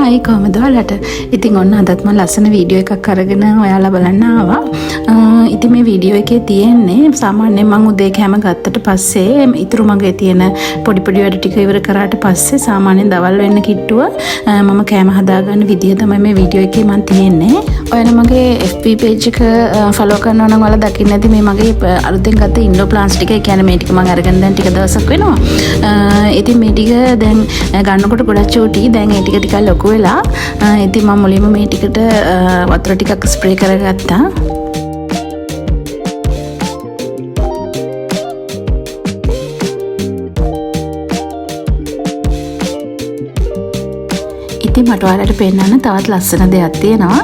හයි කොහමද ඔයාලට? ඉතින් ඔන්න අදත් මම ලස්සන වීඩියෝ එකක් අරගෙන ඔයාලා බලන්න ආවා. ඉතින් මේ වීඩියෝ එකේ තියෙන්නේ සාමාන්‍යයෙන් මම උදේ කැම ගත්තට පස්සේ ඉතුරු මගේ තියෙන පොඩි පොඩි වැඩ ටික ඉවර කරාට පස්සේ සාමාන්‍යයෙන් දවල් වෙන්න කිට්ටුව මම කැම හදාගන්න විදිය තමයි මේ වීඩියෝ එකේ මම තියෙන්නේ. ඔයාලා මගේ FB page එක follow කරනවා නම් ඔයාලා දකින්න ඇති මේ මගේ අලුතෙන් ගත්ත ඉන්ඩෝ ප්ලාන්ට්ස් ටික. ඒ කියන්නේ මේ ටික මම අරගෙන දැන් ටික දවසක් වෙනවා. ඉතින් මේ ටික දැන් ගන්නකොට ගොඩක් චූටි. දැන් ඒ ටික ටිකක් ලොකු වෙලා ඉතින් මම මුලින්ම මේ ටිකට වතුර ටිකක් ස්ප්‍රේ කරගත්තා. ඉතින් මට ඔයාලට පෙන්නන්න තවත් ලස්සන දෙයක් තියෙනවා.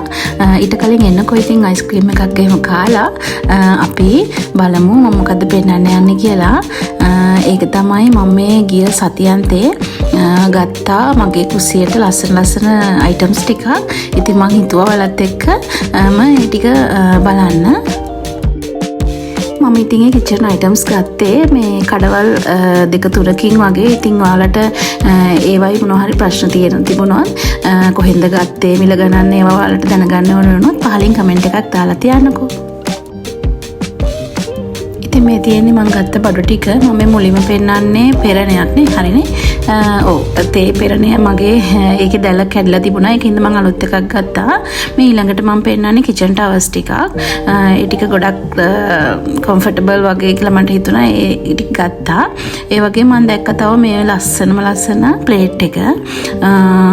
ඊට කලින් එන්නකො ඉතින් අයිස්ක්‍රීම් එකක් එහෙම කාලා අපි බලමු මම මොකද්ද පෙන්නන්න යන්නේ කියලා. ඒක තමයි මම මේ ගිය සතියන්තේ ගත්තා මගේ කුස්සියට ලස්සන අයිටම්ස් ටිකක්. ඉතින් මං හිතුවා ඔයාලත් එක්ක මේ ටික බලන්න. මම ඉතින් ඒ කිචන් අයිටම්ස් ගත්තේ මේ කඩවල් දෙක තුනකින් වගේ. ඉතින් ඔයාලට ඒවයි මොනවා හරි ප්‍රශ්න තිබුණොත් කොහෙන්ද ගත්තේ මිල ගණන් ඒවා ඔයාලට දැනගන්න ඕන වුණොත් පහලින් කමෙන්ට් එකක් දාලා තියන්නකෝ. ඉතින් මේ තියෙන්නේ මම ගත්ත බඩු ටික. මම මුලින්ම පෙන්නන්නේ පෙරණයක් නේ. හරිනේ. ඔව් තේ පෙරණය මගේ ඒකේ දැල්ල කැඩලා තිබුණා. ඒකින්ද මම අලුත් එකක් ගත්තා. මේ ඊළඟට මම පෙන්නන්නේ කිචන් ටවර්ස් ටිකක්. ඒ ටික ගොඩක් කම්ෆර්ටබල් වගේ කියලා මට හිතුණා. ඒ ටික ගත්තා. ඒ වගේ මම දැක්ක තව මේ ලස්සන ප්ලේට් එක.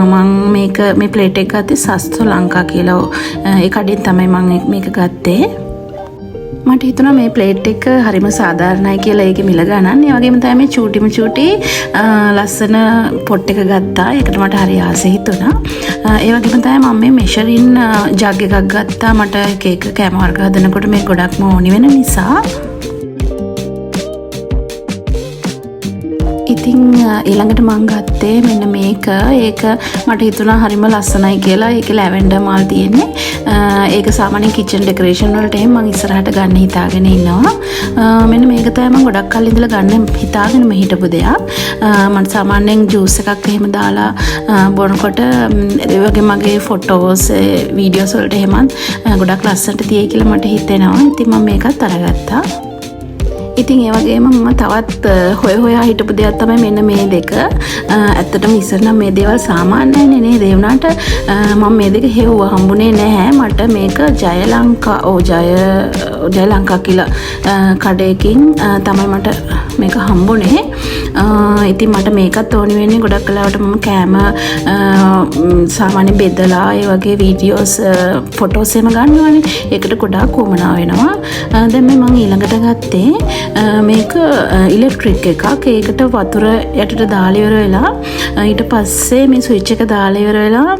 මම මේ ප්ලේට් එක ගත්තේ සස්තු ලංකා කියලා. ඒ කඩින් තමයි මම මේක ගත්තේ. මට හිතුණා මේ ප්ලේට් එක හරිම සාධාරණයි කියලා. ඒකේ මිල ගණන්. ඒ වගේම තමයි මේ චූටි ලස්සන පොට් එක ගත්තා. ඒකට මට හරි ආසයි හිතුණා. ඒ වගේම තමයි මම මේ මෙෂරින් ජග් එකක් ගත්තා. මට එක කැම වර්ග හදනකොට මේ ගොඩක්ම ඕනි වෙන නිසා. ඉතින් ඊළඟට මම ගත්තේ මෙන්න මේක. ඒක මට හිතුණා හරිම ලස්සනයි කියලා. ඒක ලැවෙන්ඩර් මල් තියෙන්නේ. ඒක සාමාන්‍යයෙන් කිචන් ඩෙකරේෂන් වලට එහෙම මම ඉස්සරහට ගන්න හිතාගෙන ඉන්නවා. මෙන්න මේක තමයි මම ගොඩක් කල් ඉඳලා ගන්න හිතාගෙනම හිටපු දෙයක්. මම සාමාන්‍යයෙන් ජූස් එකක් එහෙම දාලා බොනකොට ඒ වගේ මගේ ෆොටෝස් වීඩියෝස් වලට එහෙමත් ගොඩක් ලස්සනට තියෙයි කියලා මට හිතෙනවා. ඉතින් මම මේකත් අරගත්තා. ඉතින් ඒ වගේම මම තවත් හොයා හිටපු දෙයක් තමයි මෙන්න මේ දෙක. ඇත්තටම ඉස්සර නම් මේ දේවල් සාමාන්‍යනේ නේද? ඒ වුණාට මම මේ දෙක හෙව්වා හම්බුනේ නැහැ. මට මේක ජය ලංකා කියලා කඩේකින් තමයි මට මේක හම්බුනේ. ඉතින් මට මේකත් ඕනි වෙන්නේ ගොඩක් කලාවට මම කෑම සාමාන්‍ය බෙදලා ඒ වගේ වීඩියෝස් ෆොටෝස් එහෙම ගන්නවානේ. ඒකට ගොඩාක් උවමනා වෙනවා. දැන් මම ඊළඟට ගත්තේ මේක ඉලෙක්ට්‍රික් එකක්. ඒකට වතුර යටට දාලා ඉවර වෙලා ඊට පස්සේ මේ ස්විච් එක දාලා ඉවර වෙලා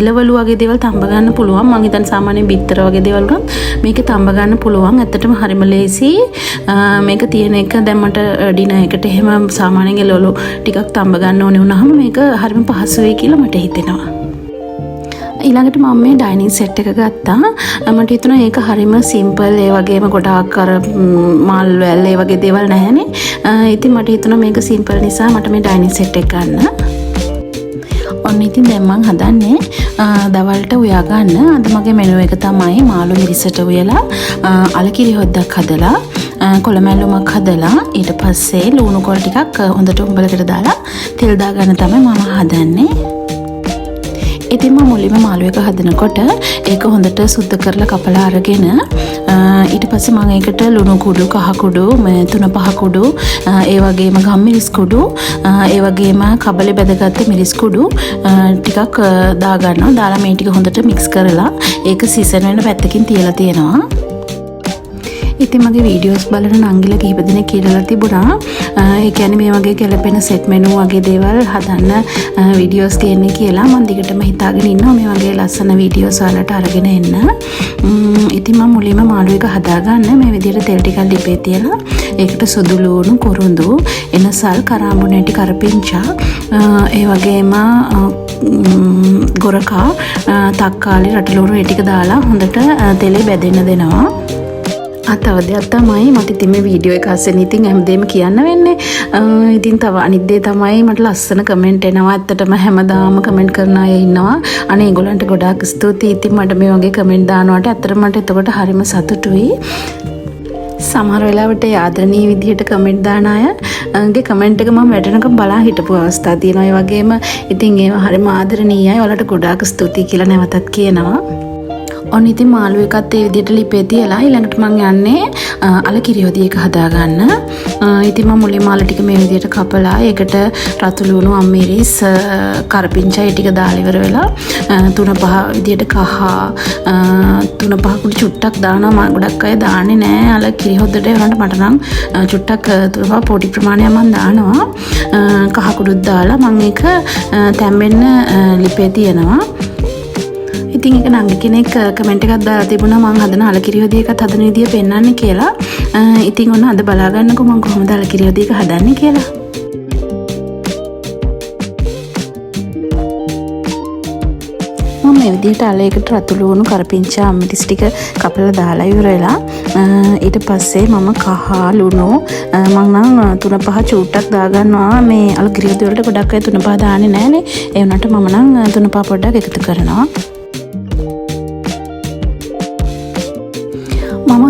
එළවලු වගේ දේවල් තඹ ගන්න පුළුවන්. මම හිතන්නේ සාමාන්‍යයෙන් බිත්තර වගේ දේවල් උනත් මේකේ තඹ ගන්න පුළුවන්. ඇත්තටම හරිම ලේසි. මේක තියෙන එක දැන් මට ඩිනර් එකට එහෙම සාමාන්‍යයෙන් එළවලු ටිකක් තඹ ගන්න ඕනේ වුණාම මේක හරිම පහසුයි කියලා මට හිතෙනවා. ඊළඟට මම මේ ඩයිනින් සෙට් එක ගත්තා. මට හිතුණා ඒක හරිම සිම්පල්. ඒ වගේම ගොඩාක් අර මල් වැල් ඒ වගේ දේවල් නැහැනේ. ඉතින් මට හිතුණා මේක සිම්පල් නිසා මට මේ ඩයිනින් සෙට් එක ගන්න. ඔන්න ඉතින් දැන් මම හදන්නේ දවල්ට උයා ගන්න. අද මගේ මෙනු එක තමයි මාළු මිරිසට උයලා අලකිරි හොද්දක් හදලා කොළමැල්ලුමක් හදලා ඊට පස්සේ ලුණු කොළ ටිකක් හොඳට උඹලකට දාලා තෙල් දාගන්න තමයි මම හදන්නේ. ඉතින් මම මුලින්ම මාළු එක හදනකොට ඒක හොඳට සුද්ධ කරලා කපලා අරගෙන ඊට පස්සේ මම ඒකට ලුණු කුඩු, කහ කුඩු, තුන පහ කුඩු, ඒ වගේම ගම්මිරිස් කුඩු, ඒ වගේම කබලේ බැදගත්ත මිරිස් කුඩු ටිකක් දා ගන්නවා. දාලා මේ ටික හොඳට මික්ස් කරලා ඒක සීසන් වෙන පැත්තකින් තියලා තියෙනවා. ඉතින් මගේ වීඩියෝස් බලන නංගිලා කිහිප දෙනෙක් කියලා තිබුණා. ඒ කියන්නේ මේ වගේ ගැලපෙන සෙට් මෙනු වගේ දේවල් හදන්න වීඩියෝස් ගේන්නේ කියලා. මම දිගටම හිතාගෙන ඉන්නවා මේ වගේ ලස්සන වීඩියෝස් වලට අරගෙන එන්න. ඉතින් මම මුලින්ම මාළු එක හදාගන්න මේ විදිහට තෙල් ටිකක් ලිපේ තියලා ඒකට සුදු ලුණු, කුරුඳු, එනසල්, කරාඹු නැටි, කරපිංචා, ඒ වගේම ගොරකා, තක්කාලි, රටලුණු ඒ ටික දාලා හොඳට තෙලේ බැදෙන්න දෙනවා. තව දෙයක් තමයි මට ඉතින් මේ වීඩියෝ එක අස්සෙන් ඉතින් හැමදේම කියන්න වෙන්නේ. ඉතින් තව අනිත් දේ තමයි මට ලස්සන කමෙන්ට් එනවා. ඇත්තටම හැමදාම කමෙන්ට් කරන අය ඉන්නවා. අනේ ඒගොල්ලන්ට ගොඩාක් ස්තුතියි. ඉතින් මට මේ වගේ කමෙන්ට් දානවට ඇත්තටම මට එතකොට හරිම සතුටුයි. සමහර වෙලාවට ආදරණීය විදිහට කමෙන්ට් දාන අයගේ කමෙන්ට් එක මම වැටෙනකම් බලා හිටපු අවස්ථා තියෙනවා. ඒ වගේම ඉතින් ඒව හරිම ආදරණීයයි. ඔයාලට ගොඩාක් ස්තුතියි කියලා නැවතත් කියනවා. ඔන්න ඉතින් මාළු එකත් ඒ විදිහට ලිපේ තියලා ඊළඟට මම යන්නේ අල කිරියෝදී එක හදාගන්න. ඉතින් මම මුලින්ම අල ටික මේ විදිහට කපලා ඒකට රතු ලුණු අම්මිරිස් කරපිංචා ටික දාලා ඉවර වෙලා 3-5 විදිහට කහ 3-5 චුට්ටක් දානවා. මම ගොඩක් අය දාන්නේ නැහැ අල කිරියෝදට. ඒකට මට නම් චුට්ටක් 3-5 පොඩි ප්‍රමාණයක් මම දානවා. කහ කුඩුත් දාලා මම ඒක තැම්බෙන්න ලිපේ තියනවා. ඉතින් ඒක නංගි කෙනෙක් කමෙන්ට් එකක් දාලා තිබුණා මම හදන අලකිරියෝදී එකත් හදන විදිය පෙන්නන්නේ කියලා. ඉතින් ඔන්න අද බලා ගන්නකො මම කොහොමද අලකිරියෝදී එක හදන්නේ කියලා. මම මේ විදිහට අලයකට රතු ලුණු කරපිංචා අම්මිරිස් ටික කපලා දාලා ඉවර වෙලා ඊට පස්සේ මම කහ ලුණු මම නම් 3-5 චූට්ටක් දාගන්නවා. මේ අලකිරියෝදී වලට ගොඩක් අය 3-5 දාන්නේ නැහනේ. ඒ වුණාට මම නම් 3-5 පොඩ්ඩක් එකතු කරනවා.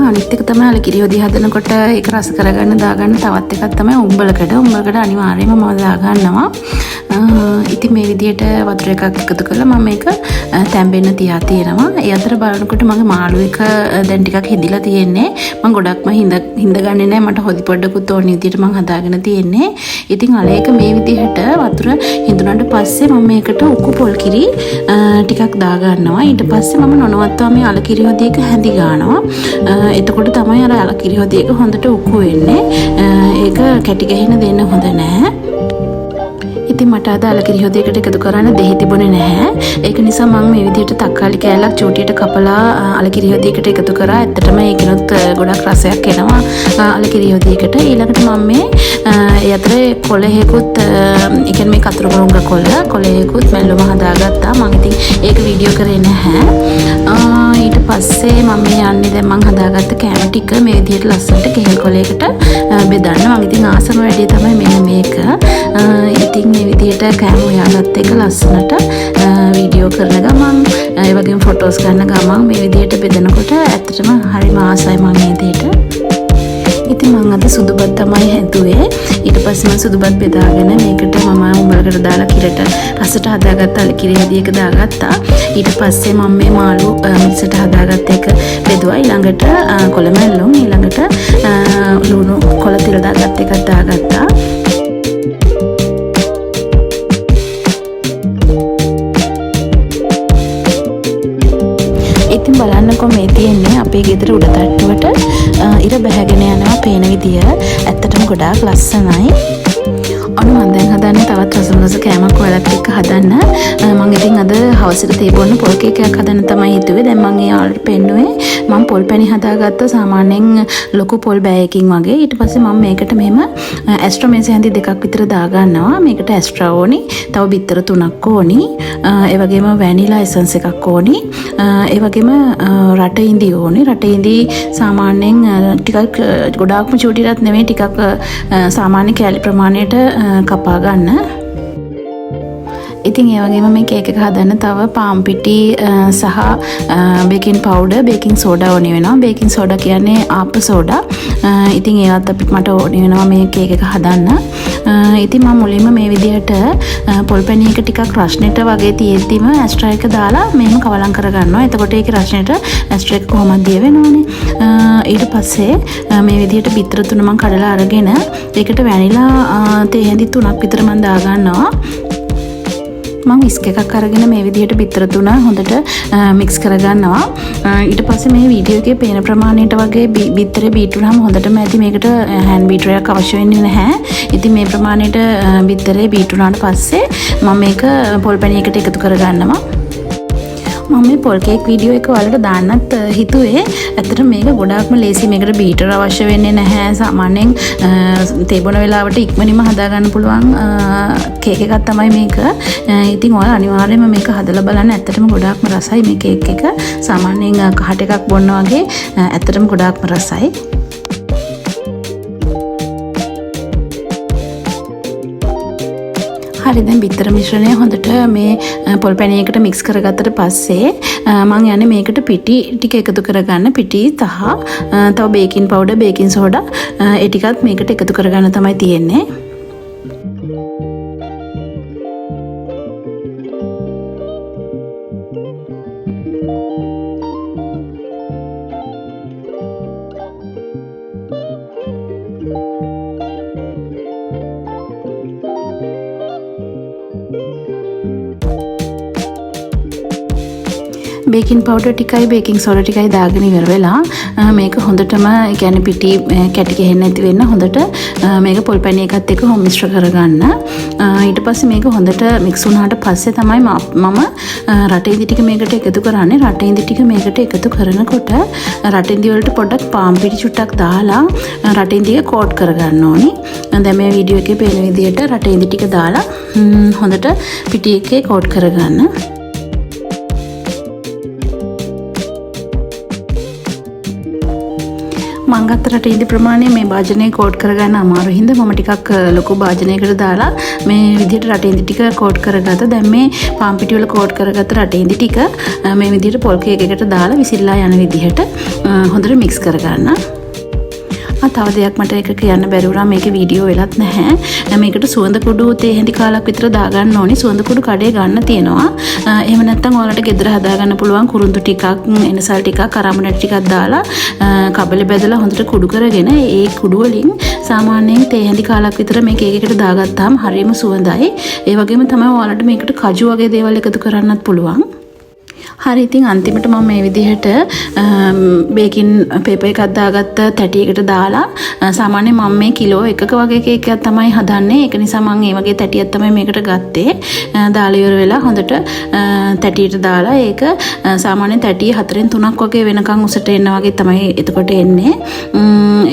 අනිත් එක තමයි අලකිරියෝදී හදනකොට ඒක රස කරගන්න දාගන්න තවත් එකක් තමයි උඹලකඩ අනිවාර්යයෙන්ම මම දාගන්නවා. ඉතින් මේ විදිහට වතුර එකක් එකතු කරලා මම මේක තැම්බෙන්න තියා තියෙනවා. ඒ අතර බලනකොට මගේ මාළු එක දැන් ටිකක් හිදිලා තියෙන්නේ. මම ගොඩක්ම හිඳ ගන්නේ නැහැ. මට හොදි පොඩ්ඩකුත් ඕන විදිහට මම හදාගෙන තියෙන්නේ. ඉතින් අලේක මේ විදිහට වතුර හිඳුනට පස්සේ මම මේකට උකු පොල් කිරි ටිකක් දාගන්නවා. ඊට පස්සේ මම නොනවත්වා මේ අලකිරියෝදී එක හැඳි ගන්නවා. එතකොට තමයි අර අලකිරියෝදී එක හොඳට උකු වෙන්නේ. ඒක කැටි ගහින දෙන්න හොඳ නැහැ. ඉතින් මට අද අලකිරියෝදී එකට එකතු කරන්න දෙහි තිබුණේ නැහැ. ඒක නිසා මම මේ විදිහට තක්කාලි කෑල්ලක් චූටියට කපලා අලකිරියෝදී එකට එකතු කරා. ඇත්තටම ඒකිනුත් ගොඩක් රසයක් එනවා අලකිරියෝදී එකට. ඊළඟට මම මේ ඒ අතරේ කොළහෙකුත් ඒ කියන්නේ මේ කතුරු මුරුංගා කොළහෙකුත් මැල්ලුම හදාගත්තා. මම ඉතින් ඒක වීඩියෝ කරේ නැහැ. ඊට පස්සේ මම යන්නේ දැන් මම හදාගත්ත කෑම ටික මේ විදිහට ලස්සනට කෙහෙල් කොළයකට බෙදන්න. මම ඉතින් ආසම වැඩි තමයි මෙන්න මේක. ඉතින් මේ විදිහට කෑම හොයාගත්ත එක ලස්සනට වීඩියෝ කරන ගමන් ඒ වගේම ෆොටෝස් ගන්න ගමන් මේ විදිහට බෙදනකොට ඇත්තටම හරිම ආසයි මම මේ දෙයට. ඉතින් මම අද සුදුබත් තමයි හැදුවේ. ඊට පස්සේ මම සුදුබත් බෙදාගෙන මේකට මම උඹලකට දාලා කිරට රසට හදාගත්ත අලකිරියෝදී එක දාගත්තා. ඊට පස්සේ මම මේ මාළු මික්සට හදාගත්ත එක බෙදුවා. ඊළඟට කොළමැල්ලුම් ඊළඟට ලුණු කොළ තිල දාගත්ත එකක් දාගත්තා. ඉතින් බලන්නකො මේ තියෙන්නේ අපේ ගෙදර උඩ තට්ටුවට ඉර බැහැගෙන යනවා පේන විදිය. ඇත්තටම ගොඩාක් ලස්සනයි. ඔන්න මම දැන් හදන්නේ තවත් රසමස කෑමක් ඔයාලත් එක්ක හදන්න. මම ඉතින් අද හවසට තේ බොන්න පොල් කේක් එකක් හදන්න තමයි හිතුවේ. දැන් මම ඒ ඔයාලට පෙන්නුවේ. මම පොල් පැණි හදාගත්ත සාමාන්‍යයෙන් ලොකු පොල් බෑයකින් වගේ. ඊට පස්සේ මම මේකට මෙහෙම ඇස්ට්‍රෝ මේසෙ හැඳි දෙකක් විතර දාගන්නවා. මේකට ඇස්ට්‍රා ඕනි. තව බිත්තර 3ක් ඕනි. ඒ වගේම වැනිලා එසන්ස් එකක් ඕනි. ඒ වගේම රට ඉඳි ඕනි. රට ඉඳි සාමාන්‍යයෙන් ටිකක් ගොඩාක්ම චූටිරත් නෙමෙයි ටිකක් සාමාන්‍ය කැලි ප්‍රමාණයට කපා ගන්න. ඉතින් ඒ වගේම මේ කේක් එක හදන්න තව පාම් පිටි සහ බේකින් පවුඩර් බේකින් සෝඩා ඕනි වෙනවා. බේකින් සෝඩා කියන්නේ ආප සෝඩා. ඉතින් ඒවත් අපිට මට ඕනි වෙනවා මේ කේක් එක හදන්න. ඉතින් මම මුලින්ම මේ විදිහට පොල් පැණි එක ටිකක් රස්නෙට වගේ තියෙද්දිම ඇස්ට්‍රා එක දාලා මෙහෙම කවලම් කරගන්නවා. එතකොට ඒකේ රස්නෙට ඇස්ට්‍රා එක කොහොමද දිය වෙනවනේ. ඊට පස්සේ මේ විදිහට බිත්තර 3 මම කඩලා අරගෙන ඒකට වැනිලා තේ හැඳි 3ක් විතර මම දාගන්නවා. මම විස්ක් එකක් අරගෙන මේ විදිහට බිත්තර 3 හොඳට මික්ස් කරගන්නවා. ඊට පස්සේ මේ වීඩියෝ එකේ පේන ප්‍රමාණයට වගේ බිත්තරේ බීටුනහම හොඳටම ඇති. මේකට හෑන්ඩ් බීටර් එකක් අවශ්‍ය වෙන්නේ නැහැ. ඉතින් මේ ප්‍රමාණයට බිත්තරේ බීටුනාට පස්සේ මම මේක පොල් පැණි එකට එකතු කරගන්නවා. මම මේ පොල් කේක් වීඩියෝ එක ඔයාලට දාන්නත් හිතුවේ. ඇත්තට මේක ගොඩාක්ම ලේසි. මේකට බීටර් අවශ්‍ය වෙන්නේ නැහැ. සාමාන්‍යයෙන් තේබොන වෙලාවට ඉක්මනින්ම හදාගන්න පුළුවන් කේක් එකක් තමයි මේක. ඉතින් ඔයාලා අනිවාර්යයෙන්ම මේක හදලා බලන්න. ඇත්තටම ගොඩාක්ම රසයි මේ කේක් එක. සාමාන්‍යයෙන් කහට එකක් බොන්න වගේ ඇත්තටම ගොඩාක්ම රසයි. හරි දැන් බිත්තර මිශ්‍රණය හොඳට මේ පොල් පැණියකට මික්ස් කරගත්තට පස්සේ මම යන්නේ මේකට පිටි ටික එකතු කරගන්න. පිටි තහ තව බේකින් පවුඩර් බේකින් සෝඩා ඒ ටිකත් මේකට එකතු කරගන්න තමයි තියෙන්නේ. බේකින් පවුඩර් ටිකයි බේකින් සෝඩා ටිකයි දාගෙන ඉවර වෙලා මේක හොඳටම ඒ කියන්නේ පිටි කැටි ගහන්න නැති වෙන්න හොඳට මේක පොල් පැණි එකත් එක්ක මිශ්‍ර කරගන්න. ඊට පස්සේ මේක හොඳට මික්ස් වුණාට පස්සේ තමයි මම රටේදි ටික මේකට එකතු කරන්නේ. රටේදි ටික මේකට එකතු කරනකොට රටේදි වලට පොඩ්ඩක් පාන් පිටි චුට්ටක් දාලා රටේදි ටික කෝට් කරගන්න ඕනි. දැන් මේ වීඩියෝ එකේ පේන විදිහට රටේදි ටික දාලා හොඳට පිටි එකේ කෝට් කරගන්න. මං ගත්ත රටේදි ප්‍රමාණය මේ භාජනය කෝට් කරගන්න අමාරු හින්දා මම ටිකක් ලොකු භාජනයකට දාලා මේ විදිහට රටේදි ටික කෝට් කරගත්තා. දැන් මේ පාන් පිටි වල කෝට් කරගත්ත රටේදි ටික මේ විදිහට පොල් කේක් එකට දාලා විසිරලා යන විදිහට හොඳට මික්ස් කරගන්න. තව දෙයක් මට එක කියන්න බැරි වුණා. මේකේ වීඩියෝ වෙලත් නැහැ. මේකට සුවඳ කුඩු තේ හැඳි කාලක් විතර දාගන්න ඕනි. සුවඳ කුඩු කඩේ ගන්න තියෙනවා. එහෙම නැත්නම් ඔයාලට ගෙදර හදාගන්න පුළුවන් කුරුඳු ටිකක්, එනසල් ටිකක්, කරාමුණට ටිකක් දාලා කබලේ බෙදලා හොඳට කුඩු කරගෙන ඒ කුඩු වලින් සාමාන්‍යයෙන් තේ හැඳි කාලක් විතර මේ කේක් එකට දාගත්තාම හරියම සුවඳයි. ඒ වගේම තමයි ඔයාලට මේකට කජු වගේ දේවල් එකතු කරන්නත් පුළුවන්. හරි ඉතින් අන්තිමට මම මේ විදිහට බේකින් පේපර් එකක් දාගත්ත තැටියකට දාලා සාමාන්‍යයෙන් මම මේ කිලෝ එකක වගේ කේක් එකක් තමයි හදන්නේ. ඒක නිසා මම මේ වගේ තැටියක් තමයි මේකට ගත්තේ. දාලා ඉවර වෙලා හොඳට තැටියට දාලා ඒක සාමාන්‍යයෙන් තැටිය 4න් 3ක් වගේ වෙනකන් උසට එන්න වගේ තමයි එතකොට එන්නේ.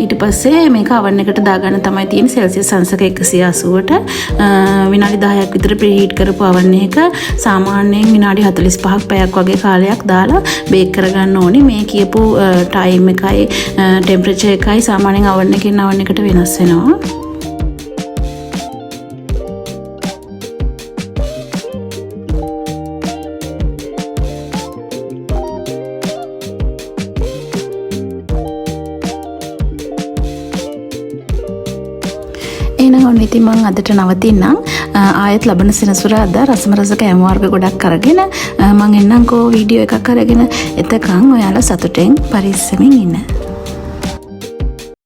ඊට පස්සේ මේක oven එකට දාගන්න තමයි තියෙන්නේ සෙල්සියස් අංශක 180ට විනාඩි 10ක් විතර ප්‍රීහීට් කරපු oven එක සාමාන්‍යයෙන් විනාඩි 45ක් පැයක් වගේ කාලයක් දාලා බේක් කරගන්න ඕනි. මේ කියපු ටයිම් එකයි ටෙම්පරේචර් එකයි සාමාන්‍යයෙන් oven එකකින් oven එකට වෙනස් වෙනවා. එහෙනම් ඔන්න ඉතින් මම අදට නවතින්නම්. ආයෙත් ලබන සෙනසුරාදා රසම රස කෑම වර්ග ගොඩක් අරගෙන මම එන්නම්කෝ වීඩියෝ එකක් අරගෙන. එතකන් ඔයාලා සතුටෙන් පරිස්සමින් ඉන්න.